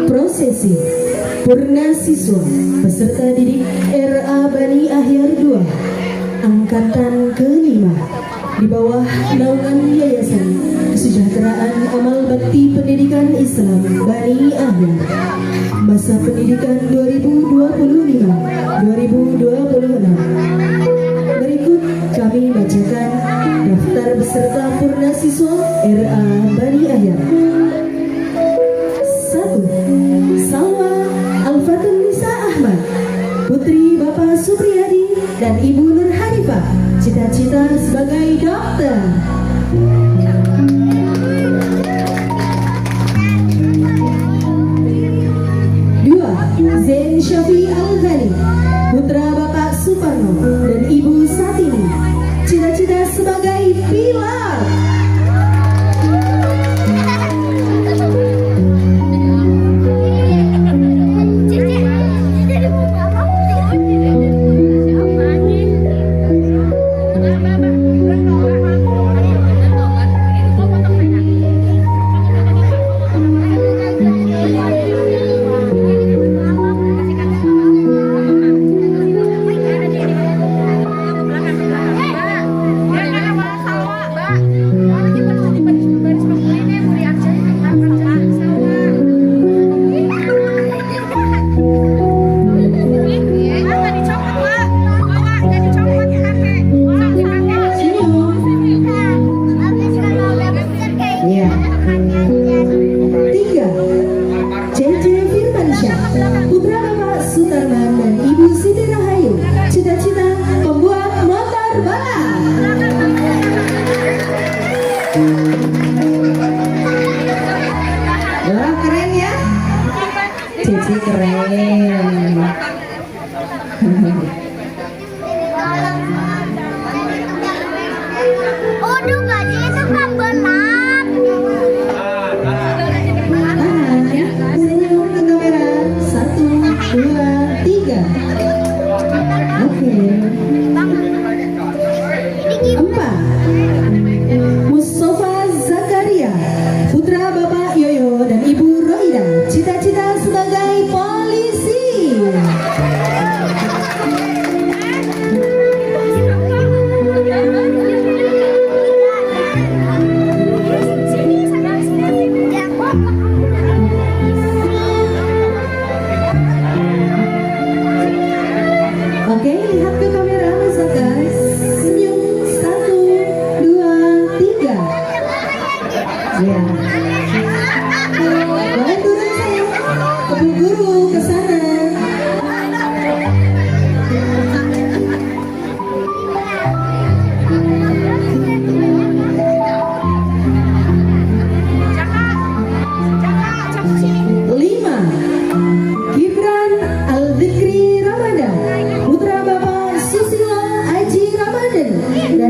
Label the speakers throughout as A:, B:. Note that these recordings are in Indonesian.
A: Prosesi Purna Siswa peserta didik RA Bani Ahyar 2 Angkatan ke-5 di bawah naungan Yayasan Kesejahteraan Amal Bakti Pendidikan Islam Bani Ahyar, masa pendidikan 2025-2026. Berikut kami bacakan daftar peserta Purna Siswa RA Bani Ahyar. 1. Salwa Alfatun Nisa Ahmad, putri Bapak Supriyadi dan Ibu Nur Hanifah, cita-cita sebagai dokter. 2. Zain Syafi Al-Ghani, putra Bapak Suparno dan Ibu Satini, cita-cita sebagai pilot. 4. Mustafa Zakaria, putra Bapak Yoyo dan Ibu Roida, cita-cita sebagai polisi. 5.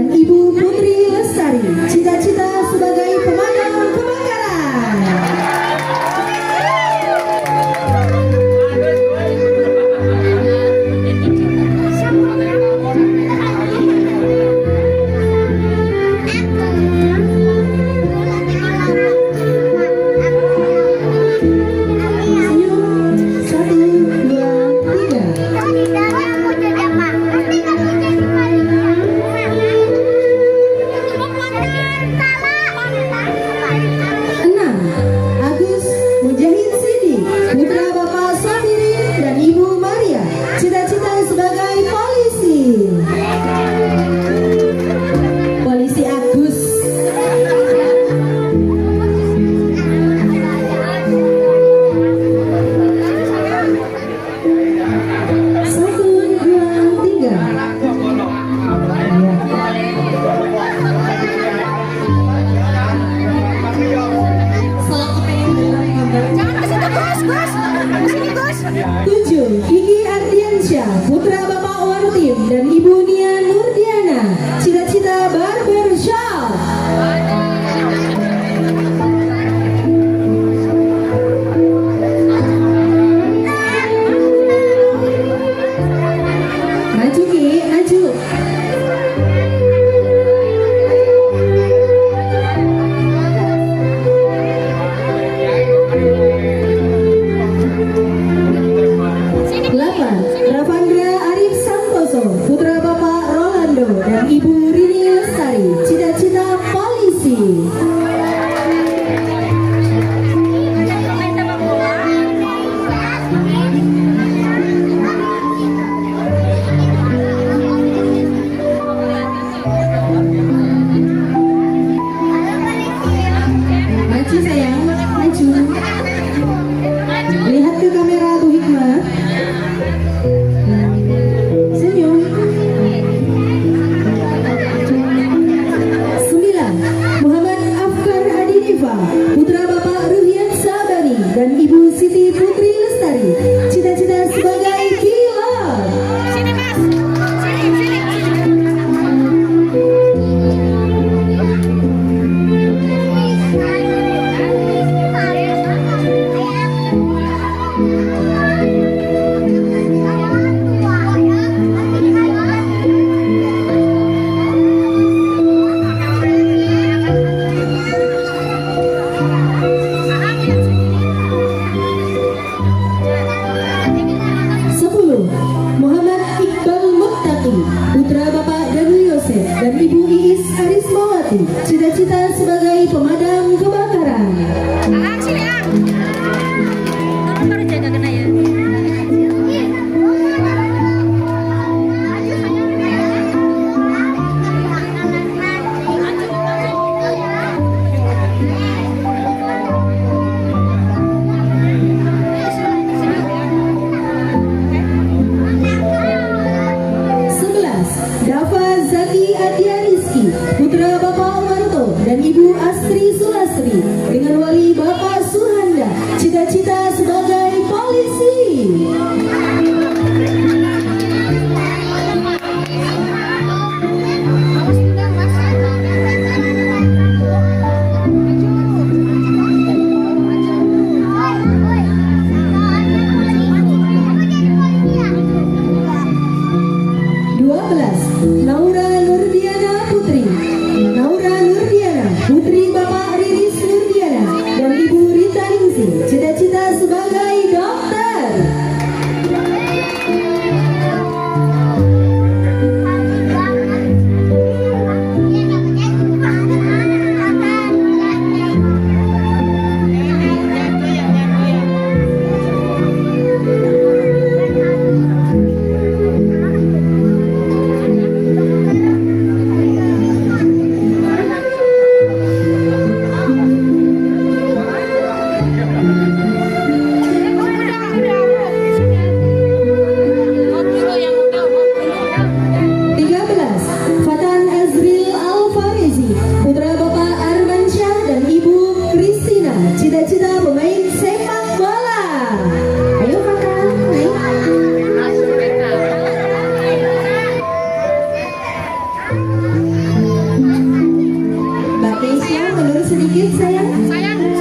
A: Ibu Putri Lestari, cita-cita sebagai pemadam kebakaran. cita-cita sebagai pemadam kebakaran.
B: Sini baru jaga kena ya. 11. Dafa Zaki Adia Rizky, putra Bapak Warto dan Ibu Astri Sulastri, dengan wali Bapak Suhanda, cita-cita sebagai polisi. Naura Nurdiana Putri, putri Bapak Riris Nurdiana dan Ibu Rita Ningsih, cita-cita sebagai dokter. Cita-cita pemain sepak bola. Ayo kakak, naik. Mbak Keisha mundur sedikit sayang.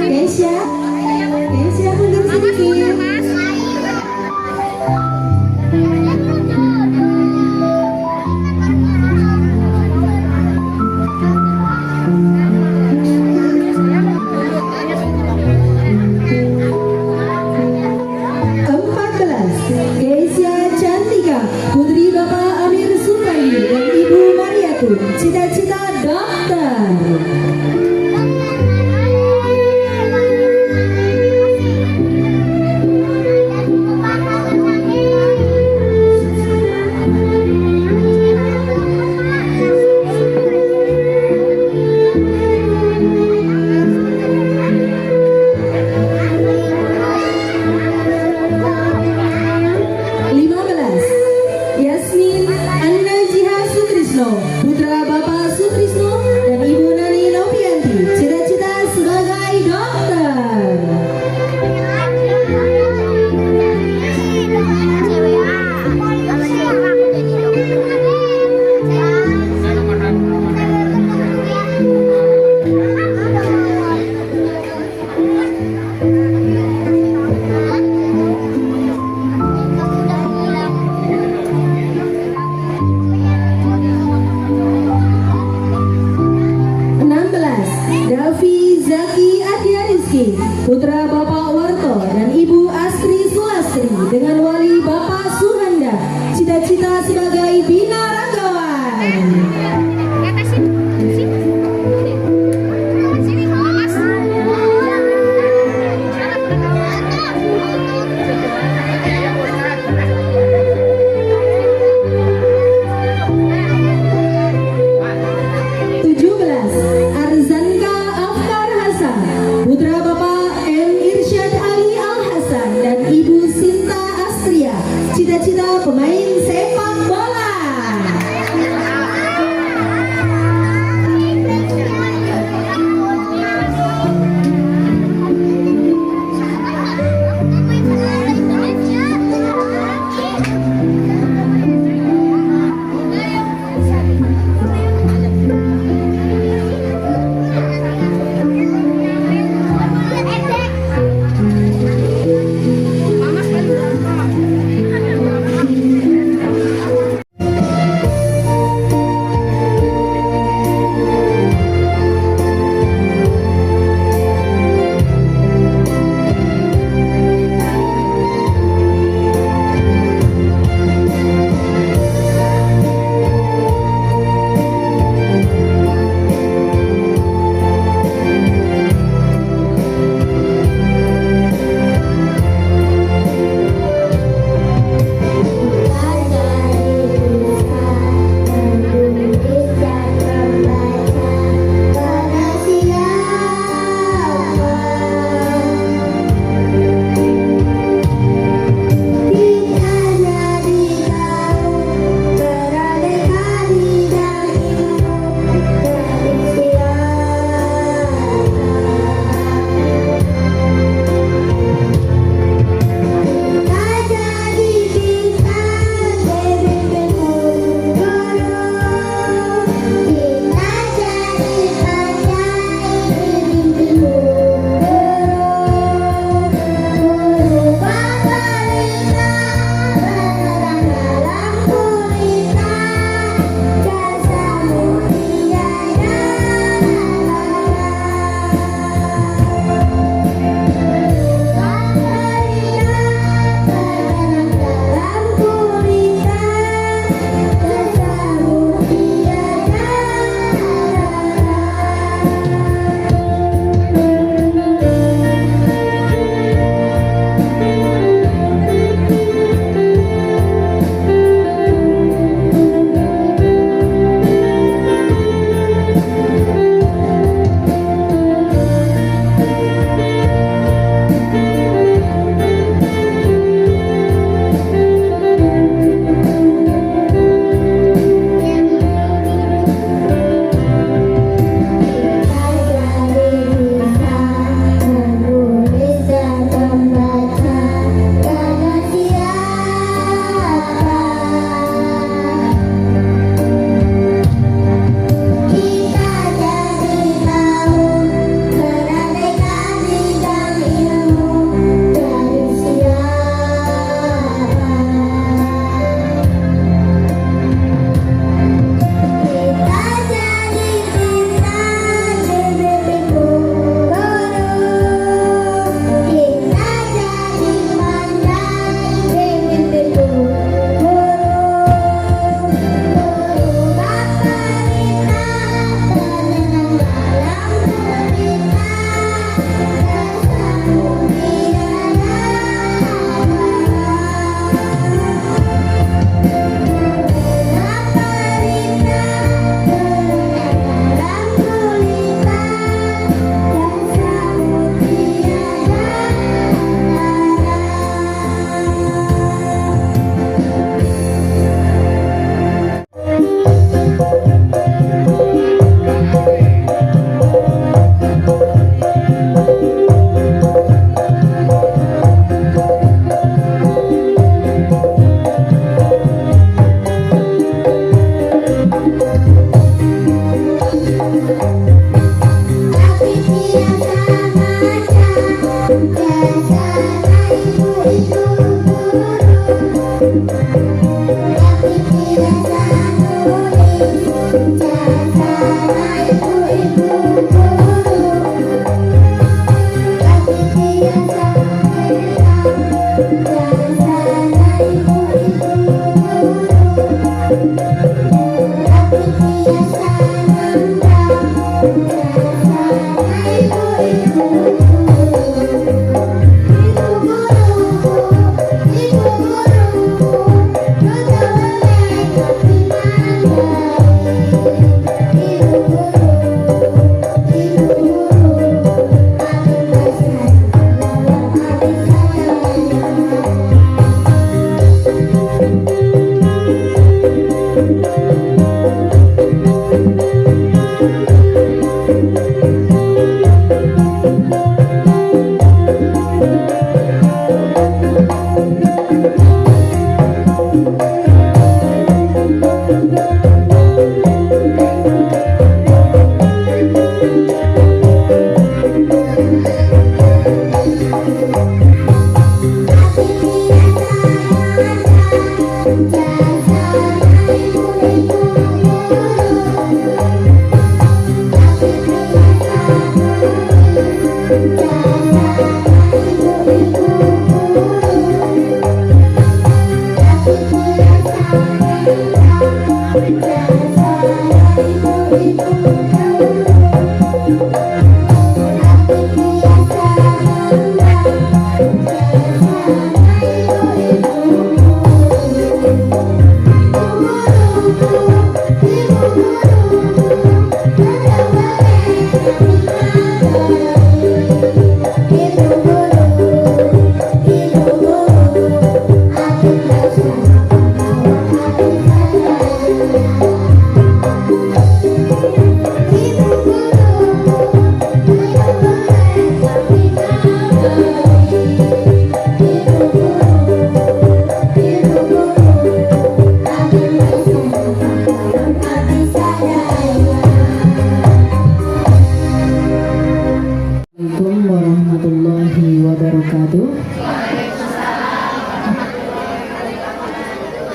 B: Keisha mundur sedikit. Putri Bapak Amir Supandi dan Ibu Mariatun, cita-cita dokter. Putra Bapak Sutrisno dan Ibu Nani Novianti, cita-cita sebagai dokter. Davi Zaki Adia Rizky, putra Bapak Warto dan Ibu Astri Sulastri, dengan wali Bapak Suhanda, cita-cita sebagai binaragawan. Putra Bapak M. Irsyad Ali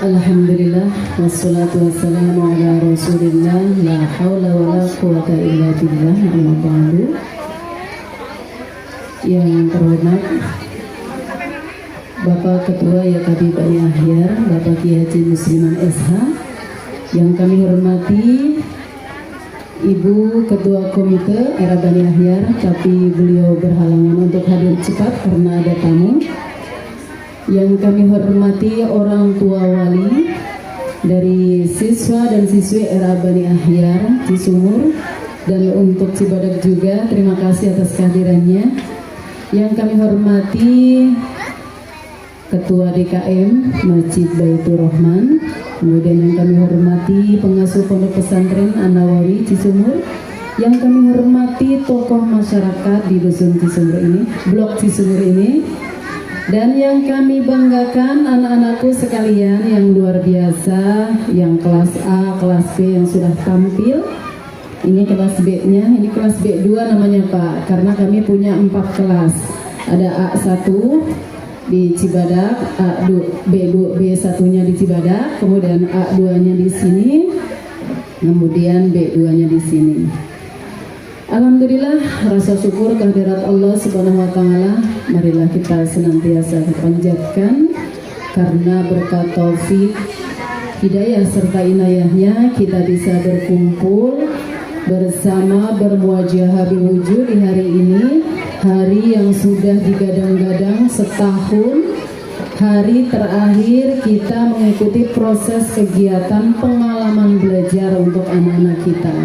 B: Alhamdulillah, wassalatu wassalamu ala rasulillah, la hawla wa la quwata illa billah, amma ba'du. Yang terhormat Bapak Ketua YKB Bani Ahyar, Bapak Kiai Haji Musliman SH, yang kami hormati Ibu Ketua Komite Era Bani Ahyar, tapi beliau berhalangan untuk hadir cepat karena ada tamu. Yang kami hormati orang tua wali dari siswa dan siswi Era Bani Ahyar Cisumur, dan untuk Cibadak juga terima kasih atas kehadirannya. Yang kami hormati Ketua DKM Masjid Baitur Rahman, kemudian yang kami hormati pengasuh Pondok Pesantren An-Nawawi Cisumur, yang kami hormati tokoh masyarakat di Dusun Cisumur ini, Blok Cisumur ini, dan yang kami banggakan anak-anakku sekalian yang luar biasa, yang kelas A, kelas B yang sudah tampil. Ini kelas B-nya, ini kelas B2 namanya Pak, karena kami punya 4 kelas. Ada A1 di Cibadak, B1-nya di Cibadak, kemudian A2-nya di sini, kemudian B2-nya di sini. Alhamdulillah, rasa syukur kehadirat Allah Subhanahu wa taala, marilah kita senantiasa panjatkan, karena berkat taufik, hidayah serta inayahnya kita bisa berkumpul bersama bermuajahah bilwujud di hari ini, hari yang sudah digadang-gadang setahun, hari terakhir kita mengikuti proses kegiatan pengalaman belajar untuk anak-anak kita.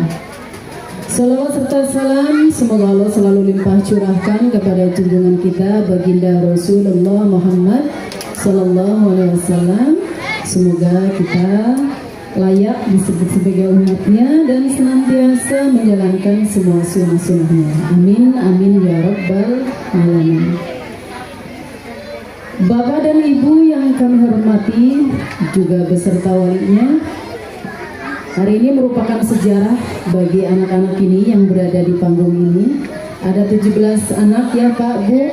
B: Salawat serta salam semoga Allah selalu limpah curahkan kepada junjungan kita baginda Rasulullah Muhammad Sallallahu Alaihi Wasallam. Semoga kita layak disebut sebagai umatnya dan senantiasa menjalankan semua sunnah-sunnahnya. Amin, amin ya rabbal alamin. Bapak dan Ibu yang kami hormati, juga beserta walinya, hari ini merupakan sejarah bagi anak-anak ini yang berada di panggung ini. Ada 17 anak ya Pak Bu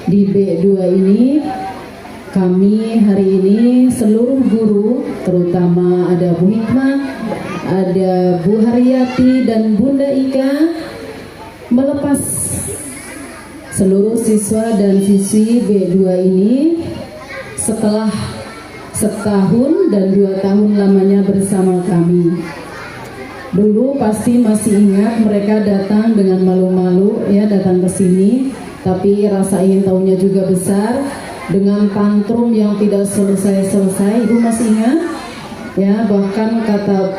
B: di B2 ini. Kami hari ini seluruh guru, terutama ada Bu Hikmah, ada Bu Haryati dan Bunda Ika, melepas seluruh siswa dan siswi B2 ini setelah setahun dan 2 tahun lamanya bersama kami. Dulu pasti masih ingat mereka datang dengan malu-malu ya, datang ke sini, tapi rasa ingin tahunya juga besar, dengan tantrum yang tidak selesai-selesai. Ibu masih ingat ya, bahkan kata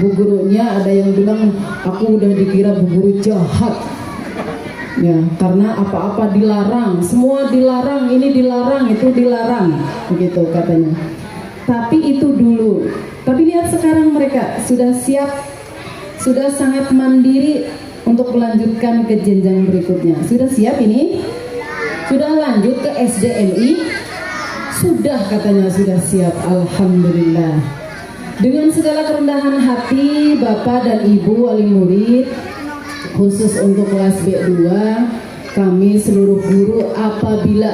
B: bu gurunya ada yang bilang aku udah dikira bu guru jahat ya, karena apa-apa dilarang, semua dilarang, ini dilarang, itu dilarang, begitu katanya. Tapi itu dulu. Tapi lihat sekarang mereka sudah siap, sudah sangat mandiri untuk melanjutkan ke jenjang berikutnya. Sudah siap ini? Sudah lanjut ke SDMI? Sudah katanya sudah siap, alhamdulillah. Dengan segala kerendahan hati Bapak dan Ibu wali murid, khusus untuk kelas B2, kami seluruh guru apabila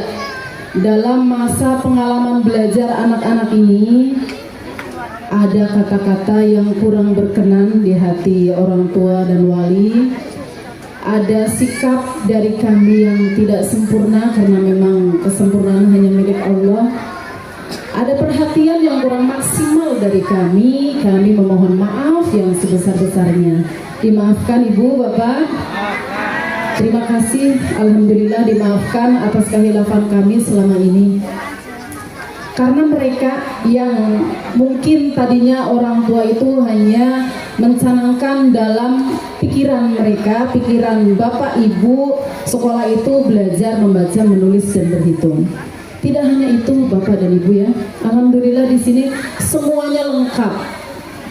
B: dalam masa pengalaman belajar anak-anak ini ada kata-kata yang kurang berkenan di hati orang tua dan wali, ada sikap dari kami yang tidak sempurna karena memang kesempurnaan hanya milik Allah, ada perhatian yang kurang maksimal dari kami memohon maaf yang sebesar-besarnya. Dimaafkan Ibu, Bapak. Terima kasih, alhamdulillah dimaafkan atas kehilafan kami selama ini. Karena mereka yang mungkin tadinya orang tua itu hanya mencanangkan dalam pikiran mereka, pikiran Bapak Ibu, sekolah itu belajar membaca, menulis dan berhitung. Tidak hanya itu Bapak dan Ibu ya, alhamdulillah di sini semuanya lengkap.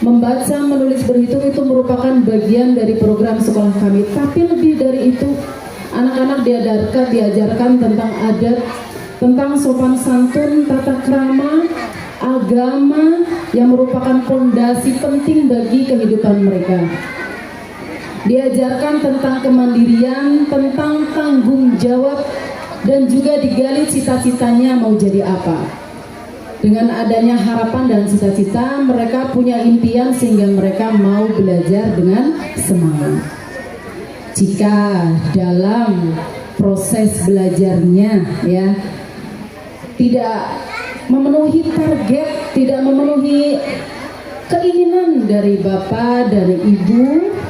B: Membaca, menulis, berhitung itu merupakan bagian dari program sekolah kami. Tapi lebih dari itu, anak-anak diajarkan tentang adat, tentang sopan santun, tata krama, agama yang merupakan fondasi penting bagi kehidupan mereka. Diajarkan tentang kemandirian, tentang tanggung jawab, dan juga digali cita-citanya mau jadi apa. Dengan adanya harapan dan cita-cita, mereka punya impian sehingga mereka mau belajar dengan semangat. Jika dalam proses belajarnya ya tidak memenuhi target, tidak memenuhi keinginan dari Bapak dan Ibu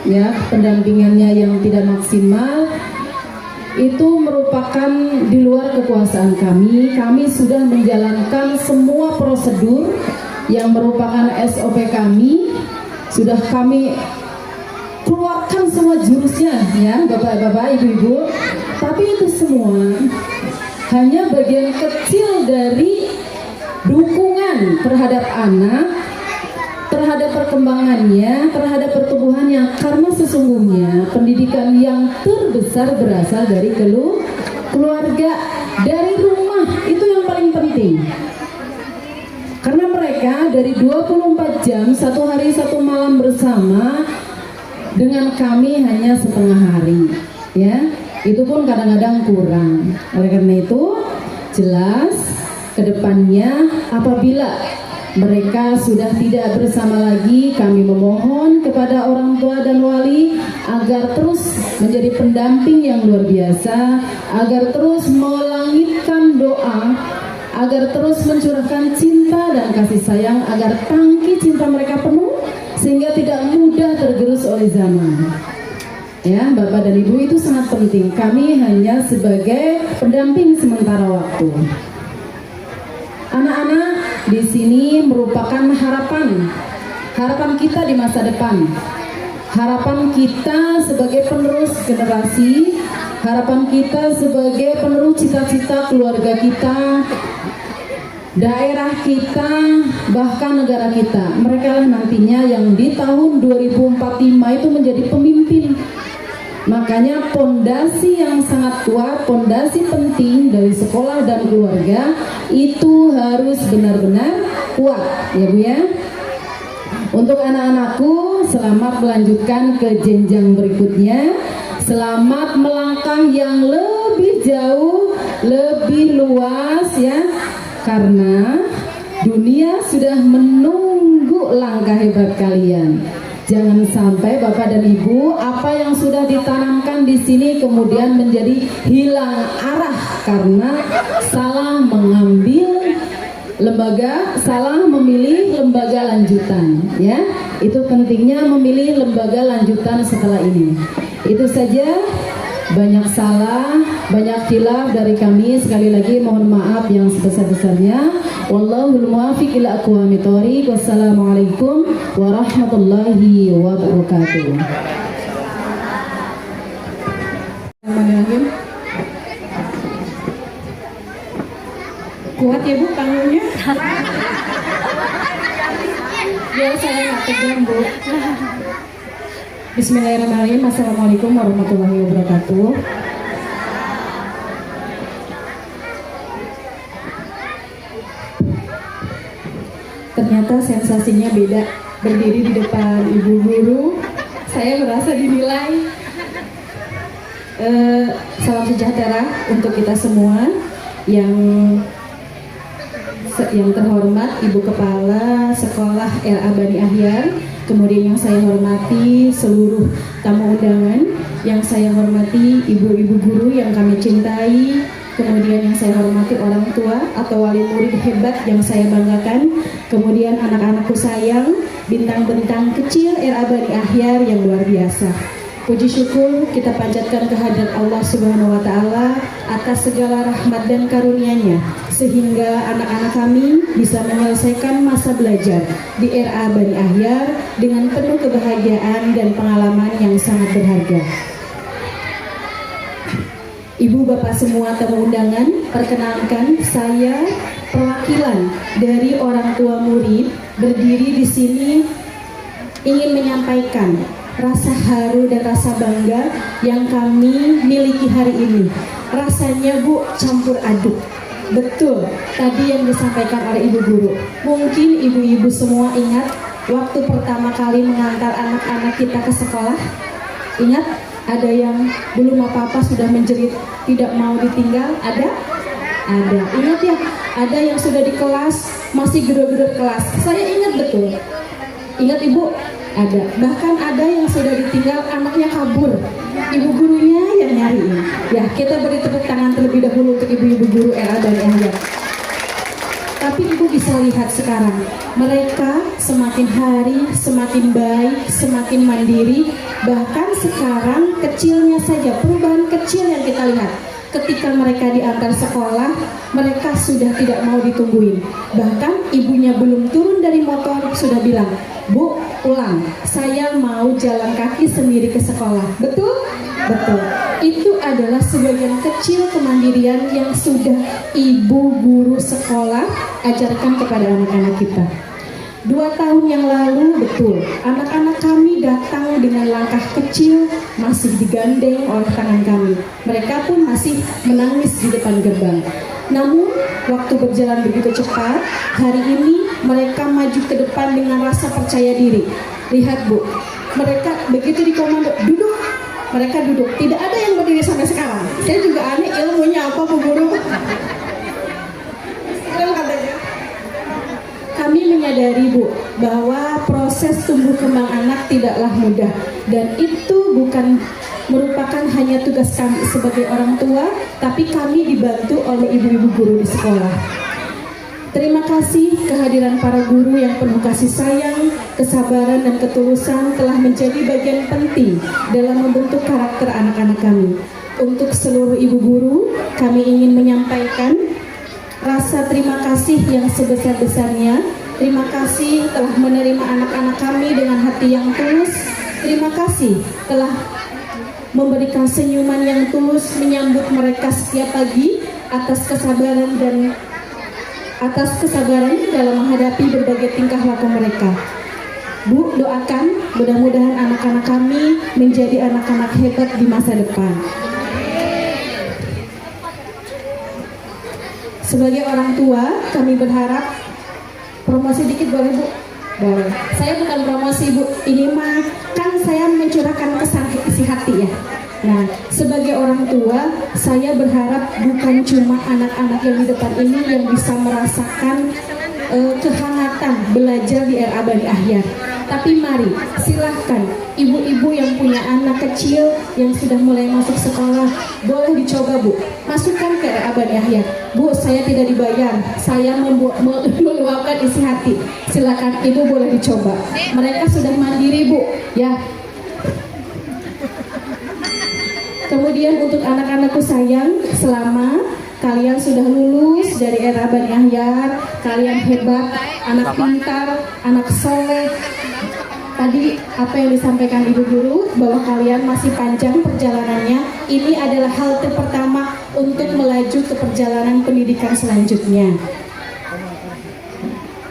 B: ya, pendampingannya yang tidak maksimal, itu merupakan di luar kekuasaan kami. Kami sudah menjalankan semua prosedur yang merupakan SOP kami, sudah kami keluarkan semua jurusnya ya Bapak-bapak, Ibu-ibu. Tapi itu semua hanya bagian kecil dari dukungan terhadap anak, terhadap perkembangannya, terhadap pertumbuhannya, karena sesungguhnya pendidikan yang terbesar berasal dari keluarga, dari rumah, itu yang paling penting. Karena mereka dari 24 jam, satu hari satu malam bersama dengan kami hanya setengah hari ya, itu pun kadang-kadang kurang. Oleh karena itu jelas kedepannya apabila mereka sudah tidak bersama lagi, kami memohon kepada orang tua dan wali agar terus menjadi pendamping yang luar biasa, agar terus melangitkan doa, agar terus mencurahkan cinta dan kasih sayang, agar tangki cinta mereka penuh sehingga tidak mudah tergerus oleh zaman. Ya, Bapak dan Ibu, itu sangat penting. Kami hanya sebagai pendamping sementara waktu. Anak-anak di sini merupakan harapan kita di masa depan, harapan kita sebagai penerus generasi, harapan kita sebagai penerus cita-cita keluarga kita, daerah kita, bahkan negara kita. Mereka lah nantinya yang di tahun 2045 itu menjadi pemimpin. Makanya pondasi yang sangat kuat, pondasi penting dari sekolah dan keluarga itu harus benar-benar kuat ya Bu ya. Untuk anak-anakku, selamat melanjutkan ke jenjang berikutnya, selamat melangkah yang lebih jauh, lebih luas ya, karena dunia sudah menunggu langkah hebat kalian. Jangan sampai Bapak dan Ibu, apa yang sudah ditanamkan di sini kemudian menjadi hilang arah karena salah mengambil lembaga, salah memilih lembaga lanjutan ya. Itu pentingnya memilih lembaga lanjutan setelah ini. Itu saja, banyak salah, banyak khilaf dari kami. Sekali lagi mohon maaf yang sebesar-besarnya. Wallahul muwaffiq ila aqwamit thoriq. Wassalamualaikum warahmatullahi wabarakatuh.
A: Kuat ya Bu tangannya? Biar saya nggak tegang Bu.
B: Bismillahirrahmanirrahim. Assalamualaikum warahmatullahi wabarakatuh. Ternyata sensasinya beda. Berdiri di depan ibu guru, saya merasa dinilai. Salam sejahtera untuk kita semua yang terhormat Ibu Kepala Sekolah RA Bani Ahyar, kemudian yang saya hormati seluruh tamu undangan, yang saya hormati ibu-ibu guru yang kami cintai, kemudian yang saya hormati orang tua atau wali murid hebat yang saya banggakan, kemudian anak-anakku sayang, bintang-bintang kecil RA Bani Ahyar yang luar biasa. Puji syukur kita panjatkan kehadirat Allah Subhanahu wa Ta'ala atas segala rahmat dan karunia-Nya, sehingga anak-anak kami bisa menyelesaikan masa belajar di RA Bani Ahyar dengan penuh kebahagiaan dan pengalaman yang sangat berharga. Ibu bapak semua tamu undangan, perkenalkan saya perwakilan dari orang tua murid berdiri di sini ingin menyampaikan rasa haru dan rasa bangga yang kami miliki hari ini. Rasanya Bu campur aduk. Betul, tadi yang disampaikan oleh ibu guru. Mungkin ibu-ibu semua ingat waktu pertama kali mengantar anak-anak kita ke sekolah. Ingat, ada yang belum apa-apa sudah menjerit tidak mau ditinggal, ada? Ada. Ingat ya, ada yang sudah di kelas masih gedor-gedor kelas. Saya ingat betul. Ingat Ibu? Ada. Bahkan ada yang sudah ditinggal anaknya kabur, ibu gurunya yang nyariin. Ya, kita beri tepuk tangan terlebih dahulu untuk ibu-ibu guru RA Bani Ahyar. Tapi ibu bisa lihat sekarang, mereka semakin hari semakin baik, semakin mandiri. Bahkan sekarang kecilnya saja, perubahan kecil yang kita lihat. Ketika mereka diantar sekolah, mereka sudah tidak mau ditungguin. Bahkan ibunya belum turun dari motor sudah bilang, Bu, pulang, saya mau jalan kaki sendiri ke sekolah. Betul? Betul. Itu adalah sebagian kecil kemandirian yang sudah ibu guru sekolah ajarkan kepada anak-anak kita. 2 tahun yang lalu, betul, anak-anak kami datang dengan langkah kecil, masih digandeng oleh tangan kami. Mereka pun masih menangis di depan gerbang. Namun, waktu berjalan begitu cepat, hari ini mereka maju ke depan dengan rasa percaya diri. Lihat Bu, mereka begitu dikomando, duduk, mereka duduk. Tidak ada yang berdiri sampai sekarang. Saya juga aneh, ilmunya apa Bu Guru? Kami menyadari Bu, bahwa proses tumbuh kembang anak tidaklah mudah. Dan itu bukan merupakan hanya tugas kami sebagai orang tua, tapi kami dibantu oleh ibu-ibu guru di sekolah. Terima kasih kehadiran para guru yang penuh kasih sayang, kesabaran dan ketulusan telah menjadi bagian penting dalam membentuk karakter anak-anak kami. Untuk seluruh ibu guru, kami ingin menyampaikan rasa terima kasih yang sebesar-besarnya. Terima kasih telah menerima anak-anak kami dengan hati yang tulus. Terima kasih telah memberikan senyuman yang tulus menyambut mereka setiap pagi atas kesabaran dalam menghadapi berbagai tingkah laku mereka. Bu, doakan mudah-mudahan anak-anak kami menjadi anak-anak hebat di masa depan. Sebagai orang tua, kami berharap promosi dikit boleh Bu? Boleh. Saya bukan promosi Bu, ini mah kan saya mencurahkan kesan isi hati ya. Nah, sebagai orang tua, saya berharap bukan cuma anak-anak yang di depan ini yang bisa merasakan kehangatan belajar di RA Bani Ahyar. Tapi mari, silahkan ibu-ibu yang punya anak kecil yang sudah mulai masuk sekolah, boleh dicoba Bu, masukkan ke RA Bani Ahyar. Bu, saya tidak dibayar, saya meluapkan isi hati. Silakan ibu boleh dicoba. Mereka sudah mandiri Bu, ya. Kemudian untuk anak-anakku sayang, selama kalian sudah lulus dari RA Bani Ahyar, kalian hebat, anak pintar, anak soleh. Tadi apa yang disampaikan ibu guru bahwa kalian masih panjang perjalanannya. Ini adalah halte pertama untuk melaju ke perjalanan pendidikan selanjutnya.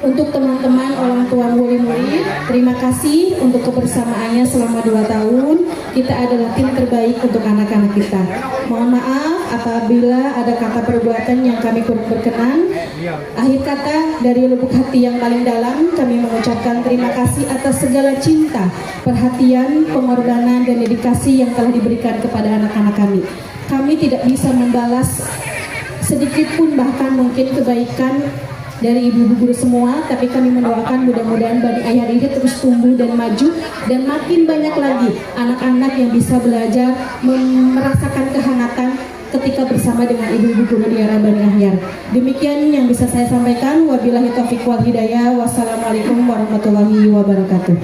B: Untuk teman-teman orang tua murid-murid, terima kasih untuk kebersamaannya selama 2 tahun. Kita adalah tim terbaik untuk anak-anak kita. Mohon maaf apabila ada kata perbuatan yang kami kurang berkenan. Akhir kata, dari lubuk hati yang paling dalam, kami mengucapkan terima kasih atas segala cinta, perhatian, pengorbanan, dan dedikasi yang telah diberikan kepada anak-anak kami. Kami tidak bisa membalas sedikit pun bahkan mungkin kebaikan dari ibu-ibu guru semua, tapi kami mendoakan mudah-mudahan Bani Ayah ini terus tumbuh dan maju, dan makin banyak lagi anak-anak yang bisa belajar merasakan kehangatan ketika bersama dengan ibu-ibu guru di era Bani Ahyar. Demikian yang bisa saya sampaikan. Wabillahi taufiq wal hidayah. Wassalamualaikum warahmatullahi wabarakatuh.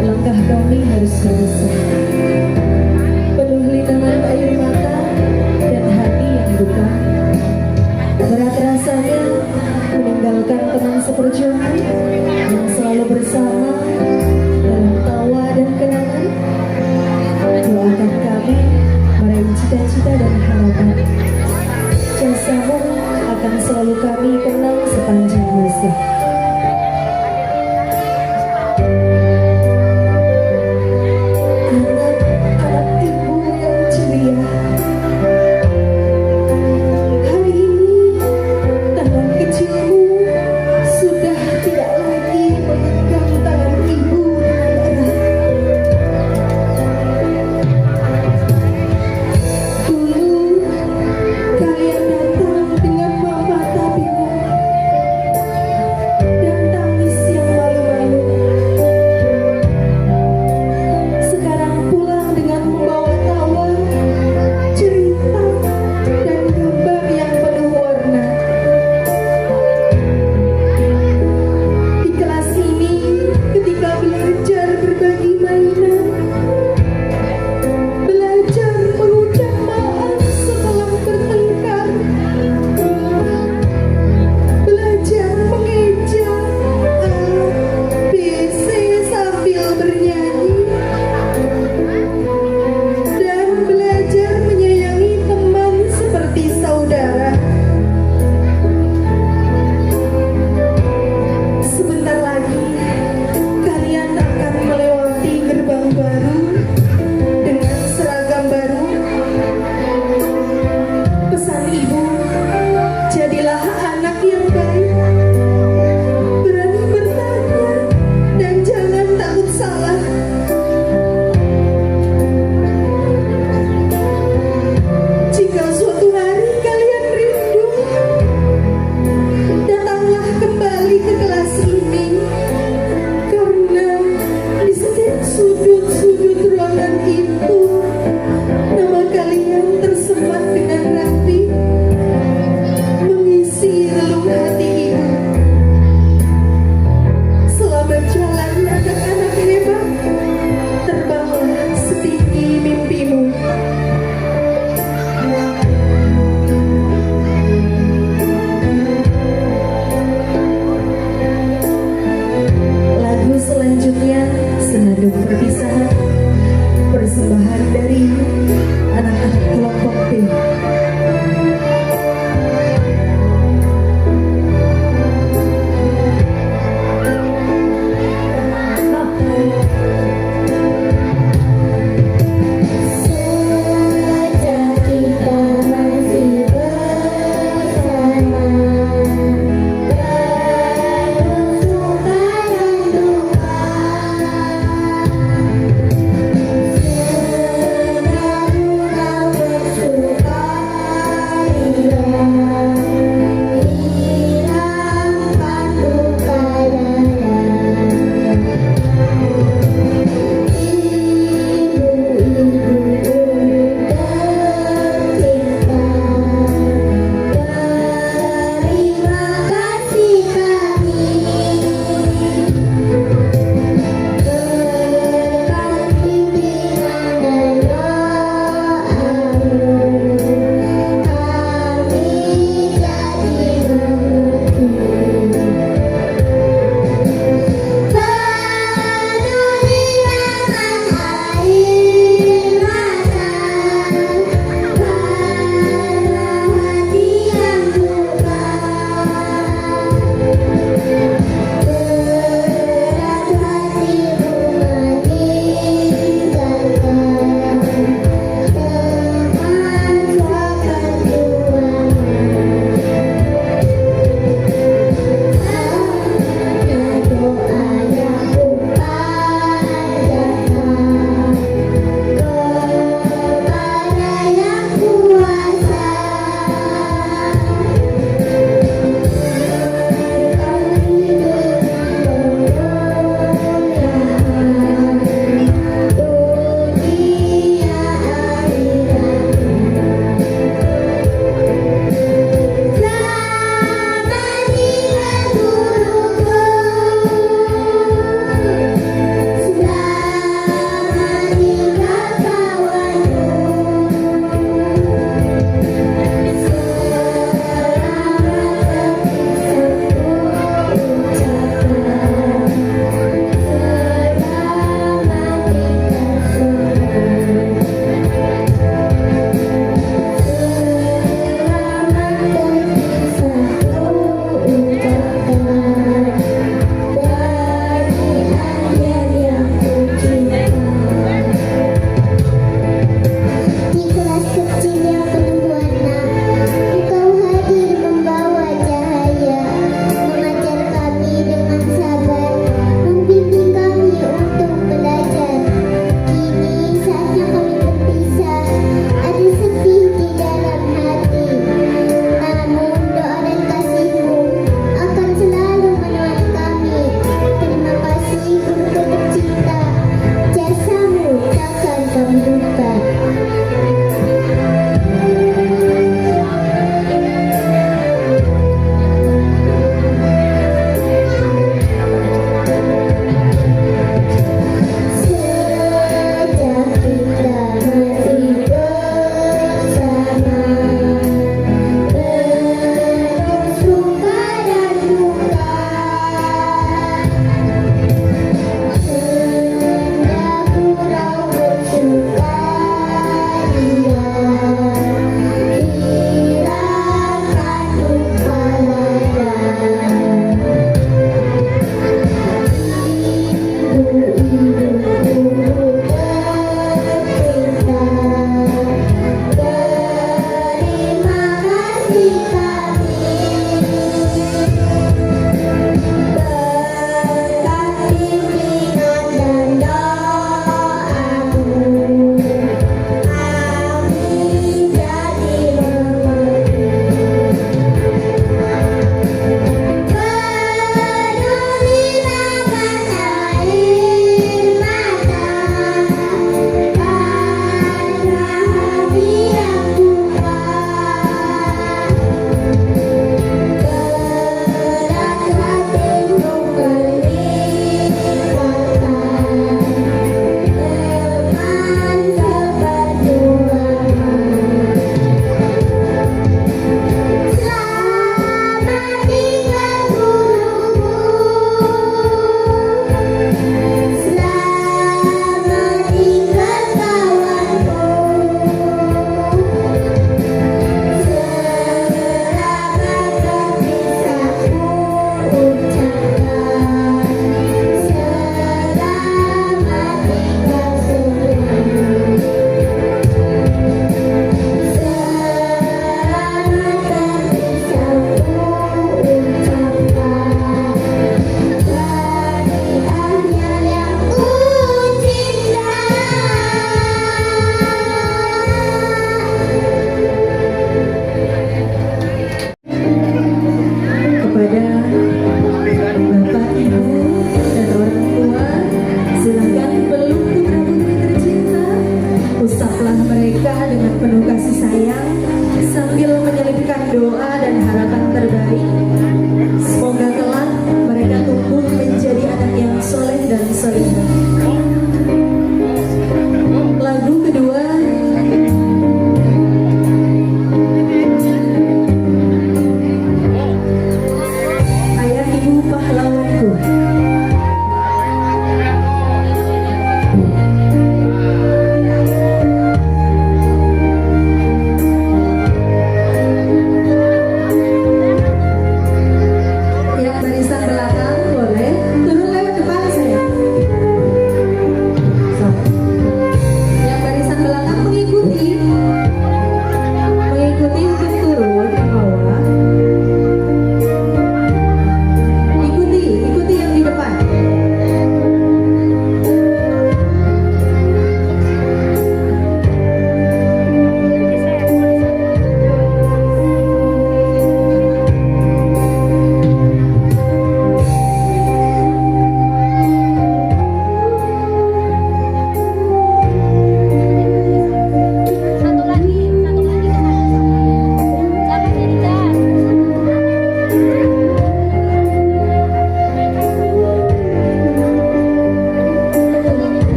A: Langkah kami harus berusaha penuh linangan air mata dan hati yang duka. Berat rasanya meninggalkan teman seperjuangan yang selalu bersama dalam tawa dan kenangan. Doakan kami meraih cita-cita dan harapan. Jasamu akan selalu kami kenang sepanjang masa.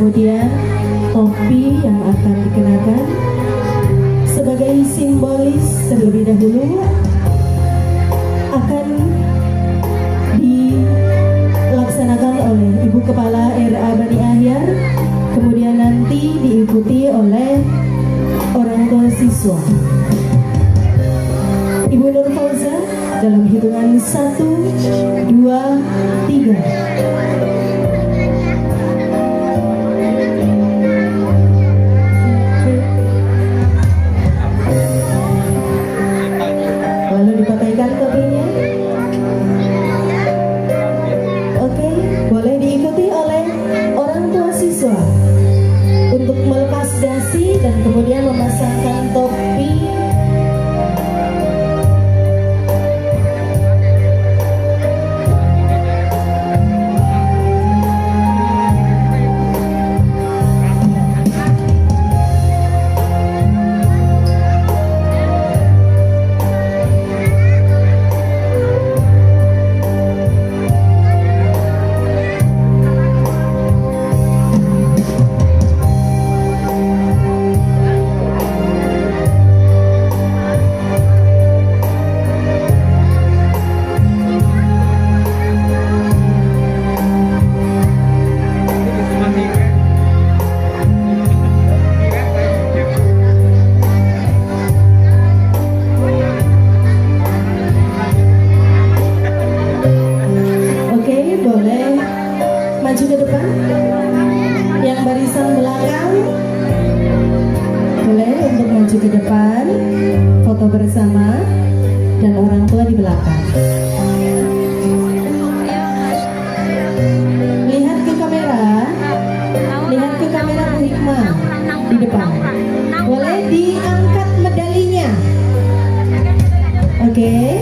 A: kemudian topi yang akan dikenakan sebagai simbolis terlebih dahulu akan dilaksanakan oleh Ibu Kepala RA Bani Ahyar, kemudian nanti diikuti oleh orang tua siswa. Ibu Nur Fauza dalam hitungan 1, 2, 3. Lalu dipakaikan topinya. Oke, boleh diikuti oleh orang tua siswa untuk melepas dasi dan kemudian memasangkan topi. Boleh maju ke depan. Yang barisan belakang boleh untuk maju ke depan, foto bersama dan orang tua di belakang. Lihat ke kamera, lihat ke kamera Bu Hikmah di depan. Boleh diangkat medalinya. Oke.